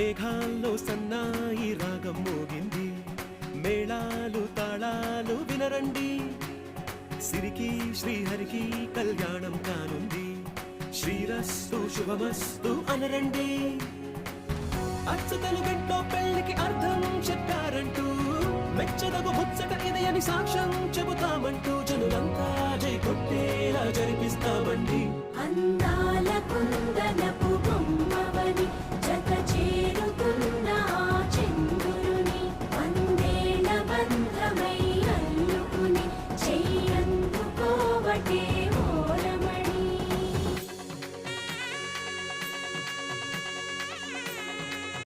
మేఘాల్లో సన్నాయి రాగం మోగింది, మేళాలు తాళాలు వినరండి, సిరికి శ్రీహరికి కళ్యాణం కానుంది, శ్రీరస్తు శుభమస్తు అనరండి. అచ్చతలు గంటో పెళ్లికి అర్థం చెప్పారంటూ, మెచ్చదగు ముచ్చట ఇది అని సాక్ష్యం చెబుతామంటూ, జనులంతా జై కొట్టేలా జరిపిస్తామండి. అందాల కుందనపు